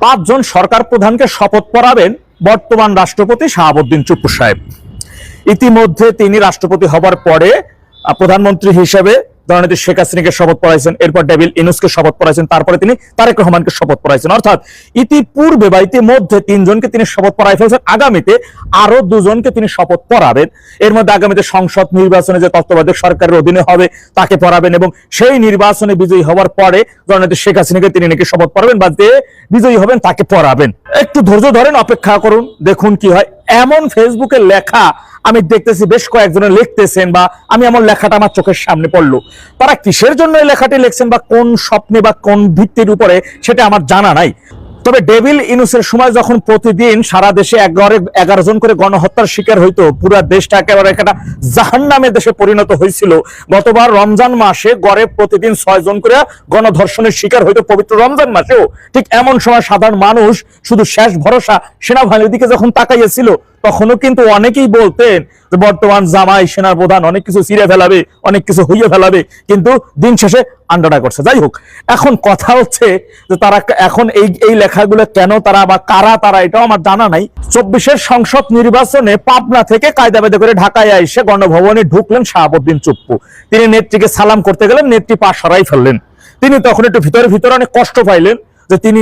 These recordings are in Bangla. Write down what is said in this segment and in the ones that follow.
5 জন সরকার প্রধানকে শপথ পড়াবেন বর্তমান রাষ্ট্রপতি শাহাবুদ্দিন চুপ্পু সাহেব। ইতিমধ্যে তিনি রাষ্ট্রপতি হবার পরে প্রধানমন্ত্রী হিসেবে জননেত্রী শেখ হাসিনাকে শপথ পড়াইছেন, এরপর ডেভিল ইনুসকে শপথ পড়াইছেন, তারপরে তিনি তারেক রহমানকে শপথ পড়াইছেন। অর্থাৎ ইতিপূর্বে বা ইতিমধ্যে 3 জনকে তিনি শপথ পড়াই ফেলছেন। আগামীতে আরো 2 জনকে তিনি শপথ পড়াবেন। এর মধ্যে আগামীতে সংসদ নির্বাচনে যে তত্ত্বাবধায়ক সরকারের অধীনে হবে তাকে পড়াবেন, এবং সেই নির্বাচনে বিজয়ী হওয়ার পরে জননেত্রী শেখ হাসিনাকে তিনি নাকি শপথ পড়াবেন বা যে বিজয়ী হবেন তাকে পড়াবেন। একটু ধৈর্য ধরেন, অপেক্ষা করুন, দেখুন কি হয়। এমন ফেসবুকে লেখা আমি দেখতেছি, বেশ কয়েকজনে লিখতেছেন, বা আমি এমন লেখাটা আমার চোখের সামনে পড়লো। তারা কিসের জন্য এই লেখাটি লিখছেন বা কোন স্বপ্নে বা কোন ভিত্তির উপরে সেটা আমার জানা নাই। তবে ডেভিল ইনুসের সময় যখন প্রতিদিন সারা দেশে 11 জন করে গণহত্যার শিকার হইতো, পুরো দেশটা একেবারে একটা জাহান্নামের দেশে পরিণত হয়েছিল। গতবার রমজান মাসে গড়ে প্রতিদিন 6 জন করে গণধর্ষণের শিকার হইতো পবিত্র রমজান মাসেও। ঠিক এমন সময় সাধারণ মানুষ শুধু শেষ ভরসা সেনাবাহিনীর দিকে যখন তাকাইয়েছিল, তখনও কিন্তু অনেকেই বলতেন যে বর্তমান জামাই সেনার প্রধান অনেক কিছু ছিঁড়ে ফেলাবে, অনেক কিছু হইয়ে ফেলাবে, কিন্তু দিন শেষে আন্ডারটা করছে। যাই হোক, এখন কথা হচ্ছে যে তারা এখন এই লেখাগুলো কেন তারা বা কারা তারা, এটাও আমার জানা নাই। 24-এর সংসদ নির্বাচনে পাবনা থেকে কায়দা বেঁধে করে ঢাকায় এসে গণভবনে ঢুকলেন শাহাবুদ্দিন চুপ্পু। তিনি নেত্রীকে সালাম করতে গেলেন, নেত্রী পা সরাই ফেললেন। তিনি তখন একটু ভিতরে অনেক কষ্ট পাইলেন যে তিনি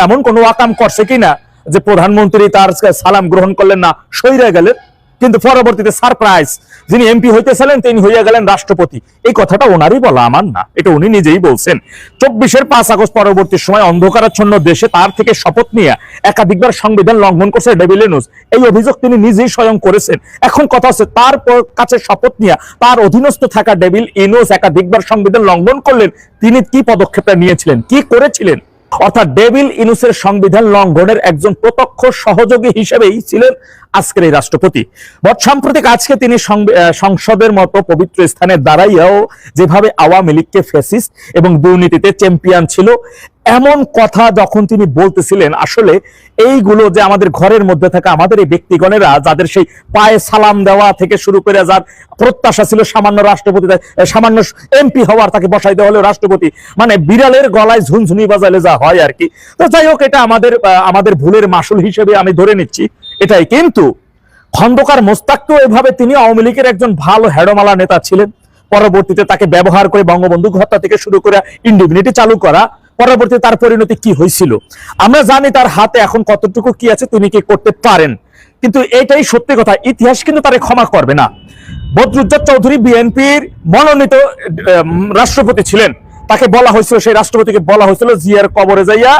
এমন কোনো আকাম করছে কিনা যে প্রধানমন্ত্রী তার সালাম গ্রহণ করলেন না, সইরা গেলেন। কিন্তু পরবর্তীতে সারপ্রাইজ, যিনি এমপি হইতেছিলেন তিনি হইয়া গেলেন রাষ্ট্রপতি। এই কথাটা ওনারই বলা, আমার না, এটা উনি নিজেই বলছেন। 24-এর 5 আগস্ট পরবর্তী সময় অন্ধকারাচ্ছন্ন দেশে তার থেকে শপথ নিয়ে একাধিকবার সংবিধান লঙ্ঘন করছে ডেভিল ইনুস। এই অভিযোগ তিনি নিজেই স্বয়ং করেছেন। এখন কথা হচ্ছে তার কাছে শপথ নিয়ে তার অধীনস্থ থাকা ডেভিল ইনুস একাধিকবার সংবিধান লঙ্ঘন করলেন। তিনি কি পদক্ষেপটা নিয়েছিলেন, কি করেছিলেন? অর্থাৎ ডেভিল ইনুসের সংবিধান লঙ্ঘনের একজন প্রত্যক্ষ সহযোগী হিসেবেই ছিলেন আজকের এই রাষ্ট্রপতি। সাম্প্রতিক আজকে তিনি সংসদের মতো পবিত্র স্থানে দাঁড়াইয়াও যেভাবে আওয়ামী লীগকে ফ্যাসিস্ট এবং দুর্নীতিতে চ্যাম্পিয়ন ছিল, এমন কথা যখন তিনি বলতেছিলেন, আসলে এইগুলো যে আমাদের ঘরের মধ্যে থাকা আমাদের এই ব্যক্তিগণেরা যাদের সেই পায়ে সালাম দেওয়া থেকে শুরু করে যার প্রত্যাশা ছিল সামান্য রাষ্ট্রপতি, সামান্য এমপি হওয়ার, তাকে বসাই দেওয়া হলো রাষ্ট্রপতি, মানে বিড়ালের গলায় ঝুনঝুনি বাজালে যা হয় আর কি। তো যাই হোক, এটা আমাদের ভুলের মাসুল হিসেবে আমি ধরে নিচ্ছি এটাই। কিন্তু খন্দকার মোস্তাককেও এভাবে, তিনি আওয়ামী লীগের একজন ভালো হেডমালা নেতা ছিলেন। পরবর্তীতে তাকে ব্যবহার করে বঙ্গবন্ধু হত্যা থেকে শুরু করে ইন্ডিপেন্ডেন্ট চালু করা, পরবর্তীতে তার পরিণতি কি হয়েছিল আমরা জানি। তার হাতে এখন কতটুকু কি আছে, তিনি কি করতে পারেন, কিন্তু এটাই সত্যি কথা। ইতিহাস কিন্তু তারে ক্ষমা করবে না। বদরুজ্জামান চৌধুরী বিএনপির মনোনীত রাষ্ট্রপতি ছিলেন। তাকে বলা হয়েছিল, সেই রাষ্ট্রপতিকে বলা হয়েছিল জিয়ার কবরে যাইয়া